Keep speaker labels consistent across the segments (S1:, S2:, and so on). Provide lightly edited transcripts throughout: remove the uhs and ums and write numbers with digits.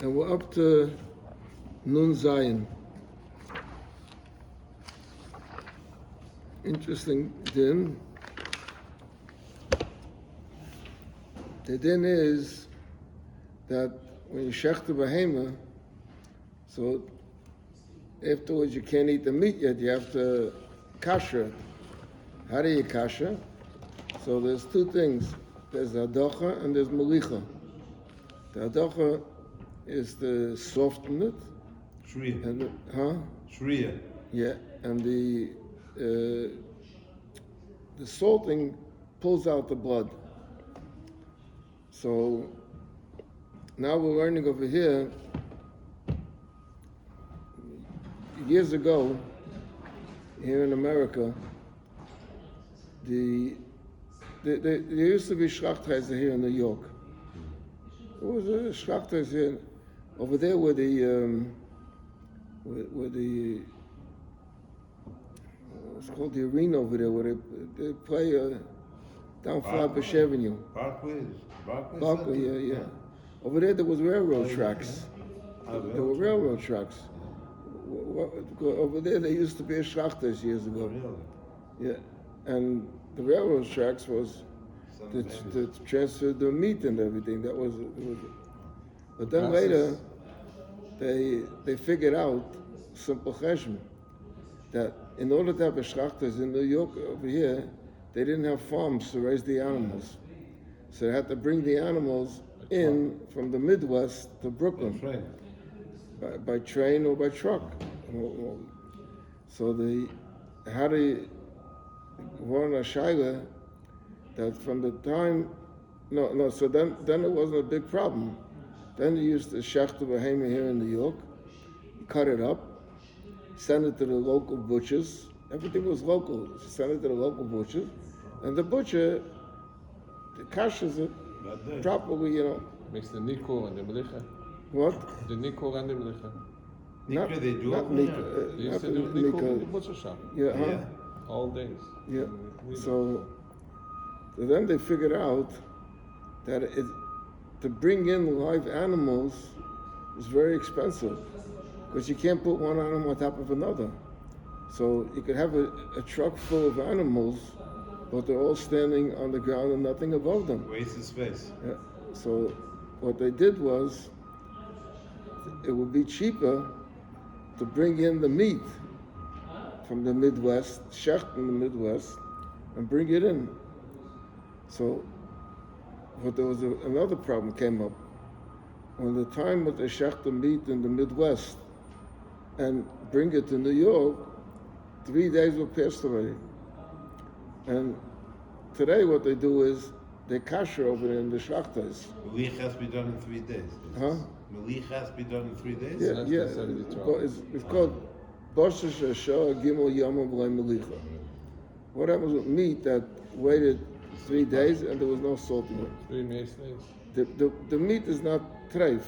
S1: And we're up to Nun Zayin. Interesting din. The din is that when you shech the behema, so afterwards you can't eat the meat yet, you have to kasher it. How do you kasher? So there's two things. There's adocha and there's melicha. The adocha is to soften it.
S2: Shriya.
S1: Huh?
S2: Shriya.
S1: Yeah, and the salting pulls out the blood. So now we're learning over here. Years ago, here in America, there used to be Schlachtheiser here in New York. There was a Schlachtheiser here, over there where it's called the arena over there, where they play down Flatbush Avenue. Barclay, yeah. Over there was railroad tracks. There were railroad tracks. Over there used to be a Schlachtheiser years ago. Yeah, and the railroad tracks was to transfer the meat and everything. That was but then later they figured out simple cheshbon that in order to have a Schlachtheiser in New York over here, they didn't have farms to raise the animals, so they had to bring the animals in from the Midwest to Brooklyn by train or by truck. So they had a shaila that from the time so then it wasn't a big problem. Then they used to shech the behema here in New York, cut it up, send it to the local butchers. Everything was local. Send it to the local butchers, and the butcher kashers it properly,
S3: Makes the nikur and the melicha.
S1: What?
S3: The nikur and the melicha.
S1: Not
S2: they do
S1: not
S2: over
S1: Nika.
S3: They used to
S1: not
S3: do nikur in the
S1: Nika.
S3: butcher shop.
S1: Yeah, huh?
S3: All days.
S1: Yeah. So then they figured out that to bring in live animals is very expensive because you can't put one animal on top of another. So you could have a truck full of animals, but they're all standing on the ground and nothing above them.
S2: Waste of space.
S1: Yeah. So what they did was it would be cheaper to bring in the meat from the Midwest, shecht in the Midwest, and bring it in. So, but there was another problem came up. When the time that they shecht the meat in the Midwest and bring it to New York, 3 days were passed already. And today what they do is they kasher over there in the Schlachtheiser.
S2: Melich has to be done in 3 days.
S1: Huh?
S2: Melich has to be done in 3 days?
S1: Yeah. It's called Bosher Shashah Gimel Yom B'lei Melicha. What happens with meat that waited 3 days and there was no salt in it?
S3: 3 days.
S1: The meat is not treif.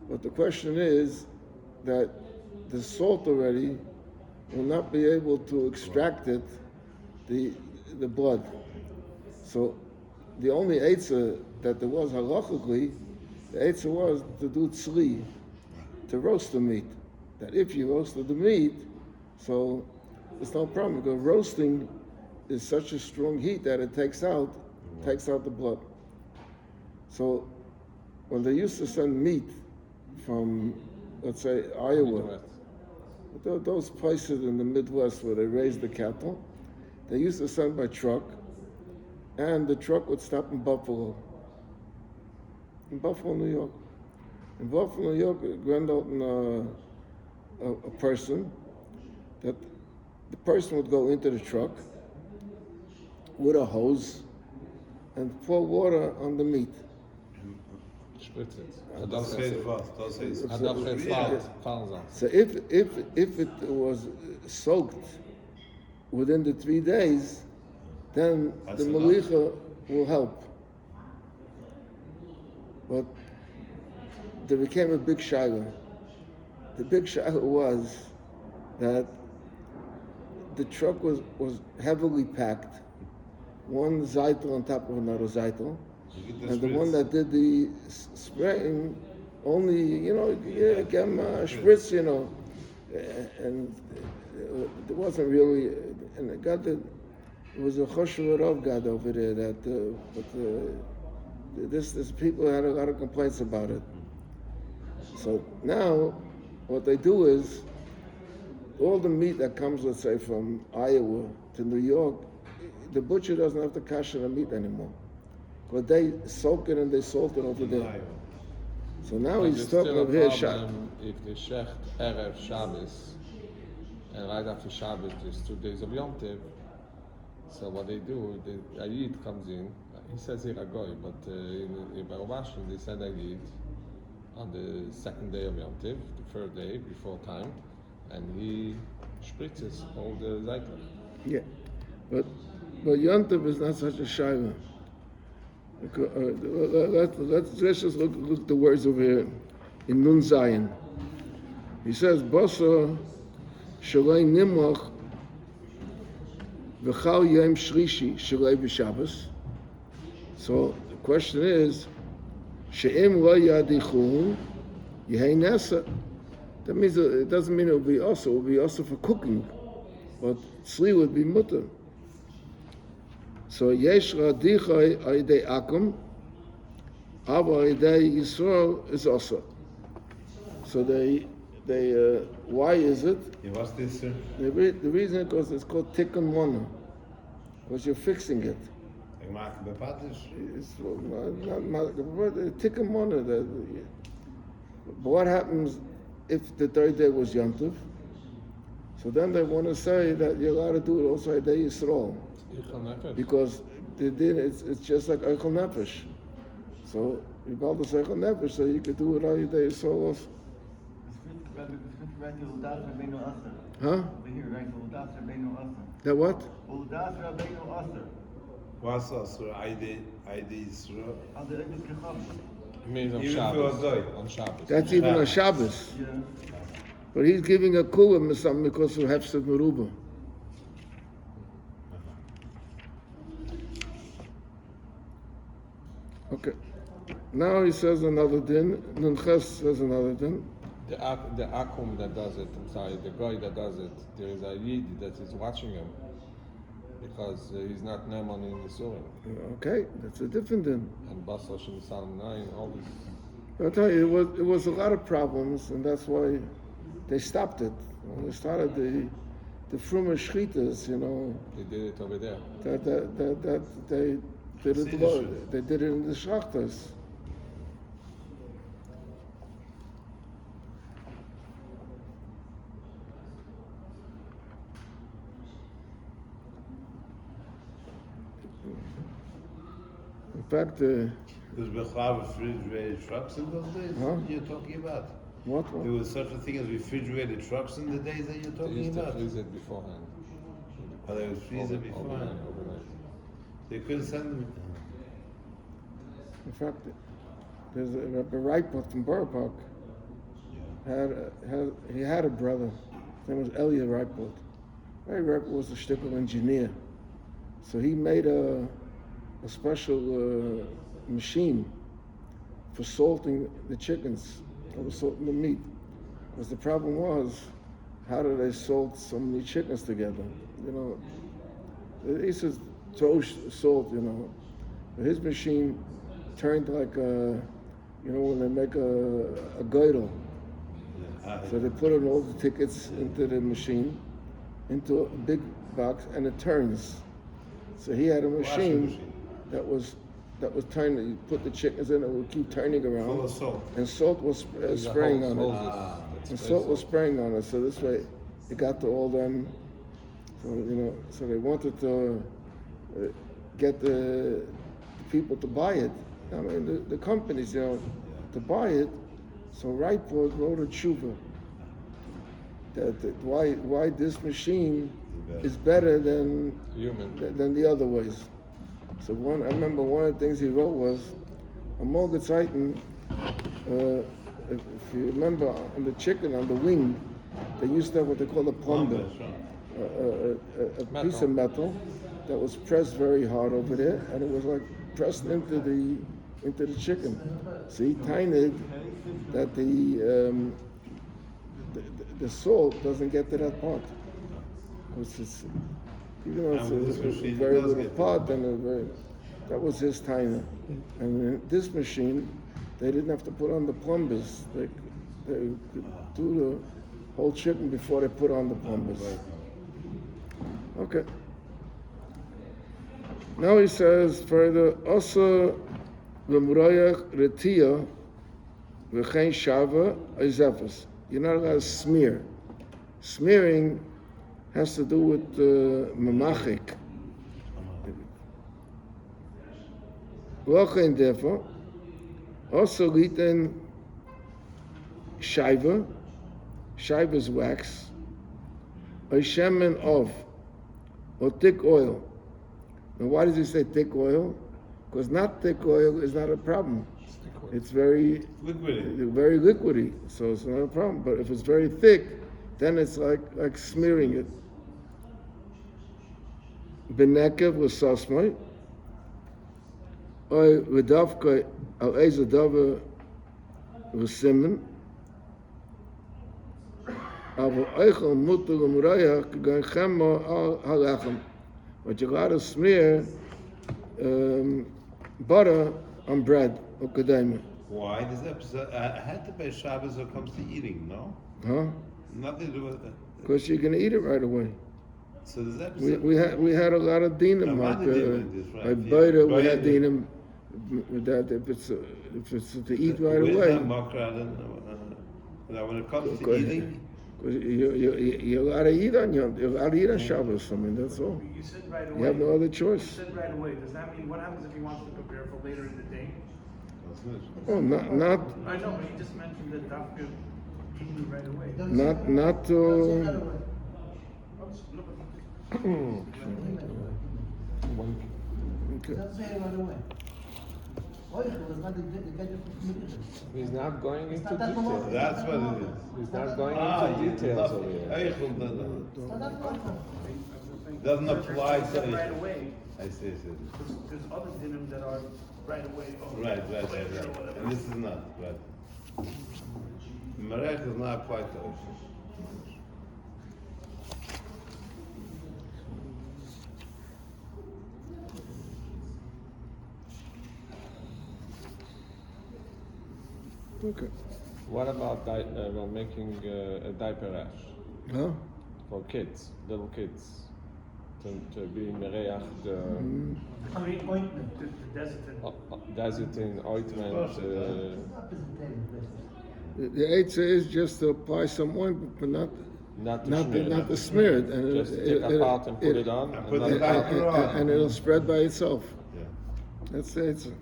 S1: But the question is that the salt already will not be able to extract it, the blood. So the only eitzah that there was halachically, the eitzah was to do tzli, to roast the meat. That if you roasted the meat, so it's no problem because roasting is such a strong heat that it takes out the blood. So when they used to send meat from, let's say, Iowa, those places in the Midwest where they raise the cattle, they used to send by truck, and the truck would stop in Buffalo, New York. In Buffalo, New York, grand old a person, that the person would go into the truck with a hose and pour water on the meat.
S3: Spritz it.
S2: Das heißt was? Das heißt
S3: Adaf heeft fallen.
S1: So if it was soaked within the 3 days, then the melicha will help. But there became a big shaila. The big shaila was that the truck was heavily packed, one zeitel on top of another zeitel, and the one that did the spraying only, again, spritz, and it wasn't really, and it was a choshev of God over there this people had a lot of complaints about it. So now, what they do is, all the meat that comes, let's say, from Iowa to New York, the butcher doesn't have to kasher the meat anymore. But they soak it and they salt it over there. So now
S3: But
S1: he's
S3: there's
S1: talking
S3: still a
S1: over here,
S3: problem if the shecht Erev Shabbos, and right after Shabbos there's 2 days of Yom Tov. So what they do, the Ayid comes in, he says here Agoy, but in Barobashim they said Ayid on the 2nd day of Yom Tov, the 3rd day before time, and he spritzes all the Zayklach.
S1: Yeah, but Yom Tov is not such a shayla. Let's just look at the words over here in Nun Zayin. He says, "Bosa shalei nimlach v'chal yom shlishi shalei b'Shabbos." So the question is, she'im lo yadichu yehei nesa. That means it doesn't mean it will be also. It will be also for cooking, but tzli would be mutter. So yesh radicha ayidei akum, aber ayidei Yisrael is also. So they why is it?
S2: Yeah, what's this, sir?
S1: The reason is because it's called tikkun mona, because you're fixing it.
S2: Ik maak het bepatisch.
S1: It's not tikkun mona. But what happens if the 3rd day was Yom Tov? So then they want to say that you're allowed to do it also ayidei Yisrael. Because it's just like Eichel Nefesh. So you call this Eichel Nefesh, so you could do it all your days. So huh? That what?
S2: What's also Aide Yisrael?
S3: It means on
S2: Even
S3: Shabbos.
S2: for a day.
S3: On Shabbos.
S1: That's even on Shabbos.
S4: Yeah.
S1: But he's giving a kulam or something because of Hefsed Meruba. Okay. Now he says another din. Nunches says another din.
S3: The Akum that does it, the guy that does it, there is a Yid that is watching him because he's not Neman in the Surah.
S1: Okay, that's a different din.
S3: And Basel Shem Psalm 9, all this.
S1: I'll tell you, it was a lot of problems, and that's why they stopped it. When they started the Frumer Shchitas,
S3: They did it over there.
S1: that they did it. They did it in the Shachtas. In fact,
S2: There's Bechlav refrigerated trucks in those days?
S1: Huh?
S2: You're talking about?
S1: what?
S2: There was such a thing as refrigerated trucks in the days that you're
S3: They
S2: talking
S3: used to
S2: about?
S3: freeze it beforehand.
S2: Oh, they would freeze it beforehand.
S3: Overnight.
S2: They couldn't send them.
S1: In fact, there's a Rabbi Reipert from Borough Park. He had a brother. His name was Elia Reipert. Rabbi Reipert was a shtickle engineer, so he made a special machine for salting the chickens, or salting the meat. Because the problem was, how do they salt so many chickens together? He says throw salt, But his machine turned like when they make a girdle. So they put in all the tickets into the machine, into a big box, and it turns. So he had a machine that was turning. You put the chickens in, it would keep turning around.
S2: Full of salt.
S1: And salt was spraying on it. And salt was spraying on it. So this way, it got to all them. So so they wanted to get the people to buy it. I mean, the companies, to buy it. So Wrightboard wrote a tshuva that why this machine is better than the other ways. So I remember one of the things he wrote was, Amol Gezeiten, if you remember on the chicken, on the wing, they used to have what they call a plumber, a piece of metal that was pressed very hard over there, and it was like pressed into into the chicken. So he tainted that the salt doesn't get to that part. Because it's, even though it's a very little part, and that was his tainer. And in this machine, they didn't have to put on the plumbers. They could do the whole chicken before they put on the plumbers. Okay. Now he says further, also v'murayach retia v'chein shava izefes. You're not allowed to smear. Smearing has to do with mamachik. V'chein defa also liten shaiva. Shaiva is wax. A shemen of or thick oil. And why does he say thick oil? Because not thick oil is not a problem. It's very liquidy, so it's not a problem. But if it's very thick, then it's like smearing it. Benekev with sasmai, or v'davka al ezadava with סימן, אבל eichel mutter umrayach gan chema al halachem. But you gotta smear butter on bread or kedema.
S2: Why does that? Had to be Shabbos when it comes to eating, no?
S1: Huh?
S2: Nothing to do with that.
S1: Because you're gonna eat it right away.
S2: So does that?
S1: We had a lot of dinim like butter. We had dinim with that if it's to eat right away.
S2: Now when it comes to eating.
S1: You're allowed to eat on Shabbos. I mean, that's all.
S4: You said right away.
S1: You have no other choice.
S4: You said right away. Does that mean what happens if he wants to prepare for later in the day?
S1: Oh, not.
S4: I know, but you just mentioned that dafka eating right away.
S1: Not to. Okay.
S3: He's not going into details.
S2: That's what it is.
S3: He's not going into details over here.
S2: Doesn't apply to
S4: right
S2: it.
S4: away.
S2: I see.
S4: There's other dinim that are right away.
S2: Right. And this is not, right. Marech does not apply to it.
S1: Okay.
S3: What about making a diaper rash
S1: Huh?
S3: for kids, little kids, to be mereach the
S4: Ointment, the
S3: dazitin ointment?
S1: The answer is just to apply some ointment, but not to smear it, and
S3: Just take apart and put it on,
S1: and it'll spread by itself.
S2: Yeah.
S1: That's the answer.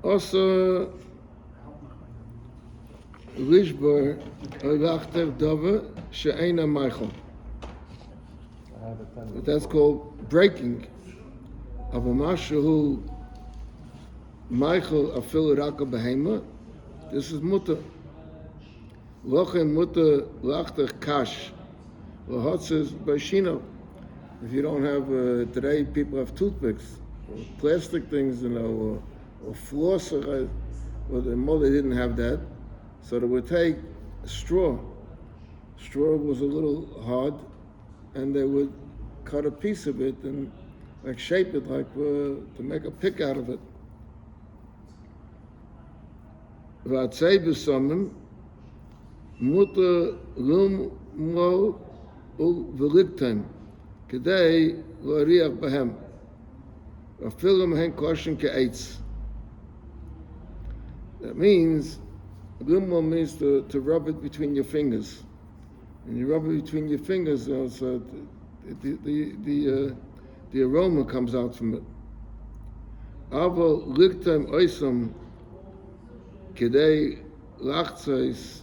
S1: Also, Lishbar Lachter Dava She'ena Michael. That's called breaking of a Mashahu Michael Afil Raka Behema. This is Mutter. Lochem Mutter Lachter Kash. Lahotzes Bashino. If you don't have, today people have toothpicks, or plastic things, or floss, well, the mother didn't have that, so they would take straw. Straw was a little hard, and they would cut a piece of it and shape it to make a pick out of it. V'atzei b'samim muter lum mo u'v'liktem kedei l'ariach b'hem v'afilim hen koshen ke'etz. That means, lummo means to rub it between your fingers. And you rub it between your fingers, so the aroma comes out from it. Avo liktem oisam kedei lachtzais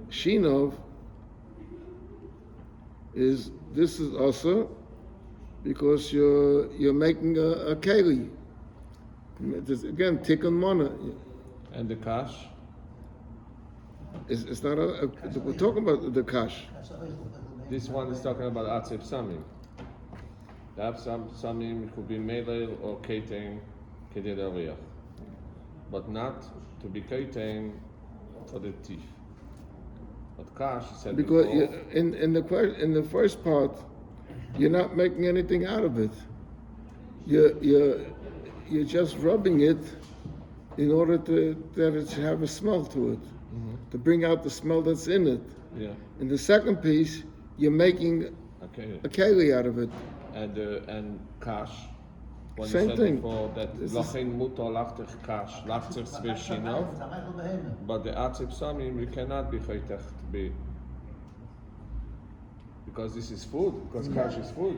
S1: shinov this is also because you're making a keli. Again, tikkun mana.
S3: And the kash?
S1: It's not we're talking about the kash.
S3: This one is talking about atzib samim. They have some it could be melel or ketain kedei l'oriach, but not to be ketain for the teeth. But kash, he said
S1: Because
S3: before,
S1: in the first part, you're not making anything out of it. You're just rubbing it in order that it should have a smell to it, to bring out the smell that's in it.
S3: yeah,
S1: In the second piece, you're making
S3: okay.
S1: a keli out of it.
S3: And kash, when
S1: Same
S3: you said
S1: thing.
S3: before that
S1: This is-
S3: lachin mutar lachtich kash, lachtich sveshinov, but the atzip samim you cannot be chaytech to be, because this is food, because kash is food.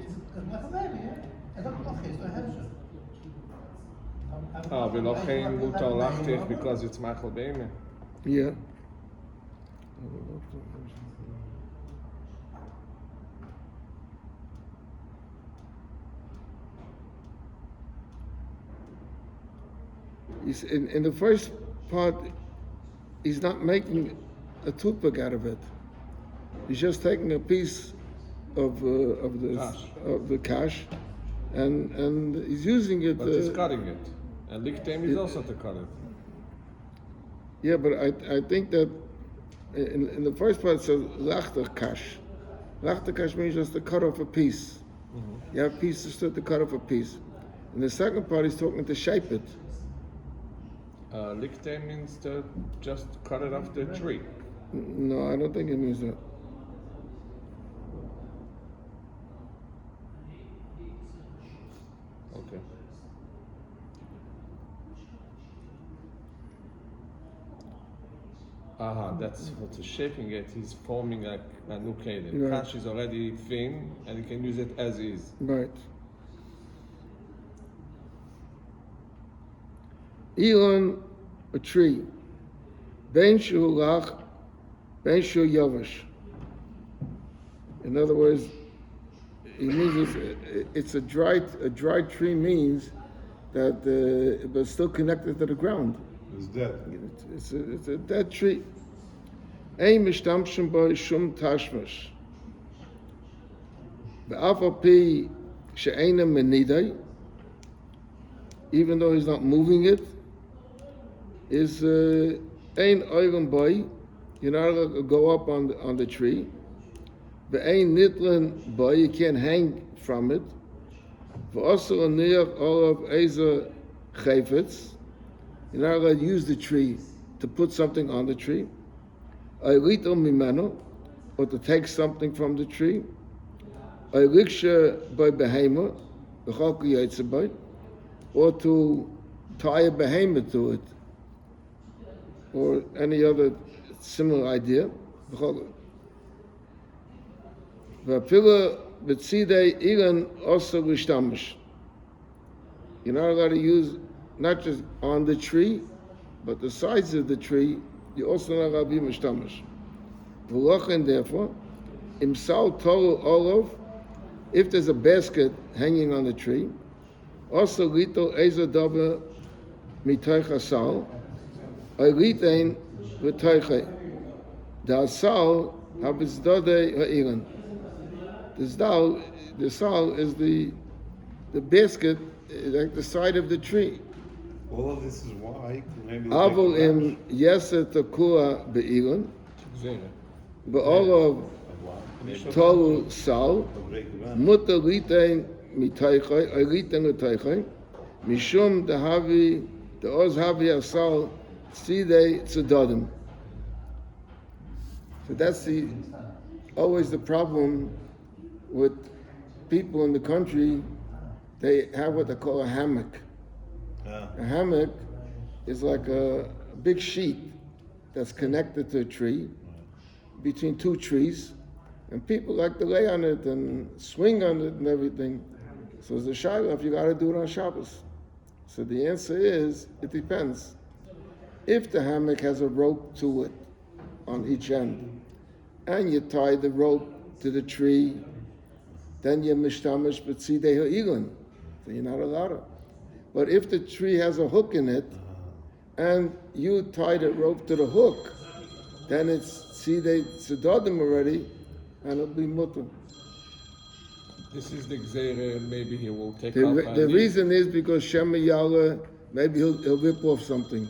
S3: Ah, v'lachin mutar lachtich because it's machal beime.
S1: Yeah. In the first part, he's not making a toothpick out of it. He's just taking a piece of the cash, and he's using it.
S3: But he's cutting it, and likteim is also to cut it.
S1: Yeah, but I think that in the first part it says lachter kash. Lachter kash means just to cut off a piece. You have pieces to cut off a piece. In the second part, he's talking to shape it.
S3: Likteim means to just cut it off the tree.
S1: No, I don't think it means that.
S3: Okay. That's what's shaping it. He's forming like a new kelim.
S1: Right.
S3: Kash is already thin, and you can use it as is.
S1: Right. Elon, a tree. Ben shu lach, ben shu yavish. In other words, it means it's a dry tree means that but still connected to the ground.
S2: It's dead.
S1: It's a dead tree. Ein mishtamshim bo shum tashmash. Be'af al pi she'ena menidai, even though he's not moving it, is ein oilam boy. You're not allowed to go up on the tree. Ve'ein nitlan boy, you can't hang from it. Ve'osel aniyach olav eza chayfetz. You're not allowed to use the tree to put something on the tree. Aylito mimeno, or to take something from the tree. Ayliksha by behema, v'chalku yaitzabai, or to tie a behemoth to it, or any other similar idea. V'apila b'tzidei ilan also l'shtamish. You're not allowed to use not just on the tree, but the sides of the tree. You also not allowed to be mishtamish. V'lochen therefore, imsal tolu olav, if there's a basket hanging on the tree, also lito ezer dava mitoich asal, oilitein v'toiche. The asal habizdode ha'ilan. The sal is the basket, like the side of the tree.
S2: All of this is why maybe
S1: Avol im yeser takua be'ilan, be'olav tolu sal, mutter litein mitaychai, litein mitaychai, mishum dehavi, de'oz havi asal, sidei tzedadim. So that's always the problem with people in the country. They have what they call a hammock. A hammock is like a big sheet that's connected to a tree, between two trees, and people like to lay on it and swing on it and everything. So it's a shaila if you got to do it on Shabbos. So the answer is, it depends. If the hammock has a rope to it on each end, and you tie the rope to the tree, then you're mishtamish b'tzidei ha'ilin. So you're not allowed to. But if the tree has a hook in it, and you tie the rope to the hook, then it's tzidei tzedadim already, and it'll be mutter.
S3: This is the Gzeire, maybe he will take
S1: The,
S3: off.
S1: the reason is because Shema Yala, maybe he'll rip off something.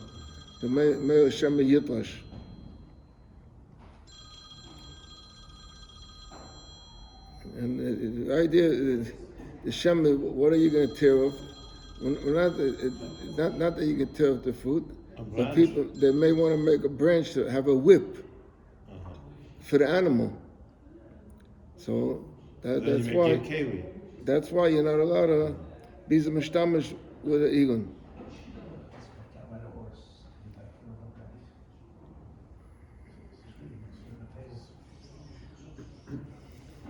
S1: The Meir Shema Yitrash. And the idea, the Shema, what are you going to tear off? We're not that you can tear off the fruit, but
S2: branch?
S1: people, they may want to make a branch to have a whip for the animal. So that's
S2: you
S1: why.
S2: make a keli.
S1: That's why you're not allowed to be the mishtamish with an egon.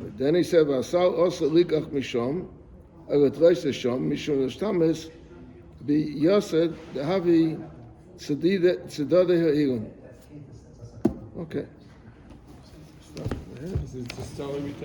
S1: But then he said, "Vasal also likach mishom, avet reis shom mishum mishtamish be yosed dehavi tzedade ha'egon." Okay.
S3: This is the story we tell.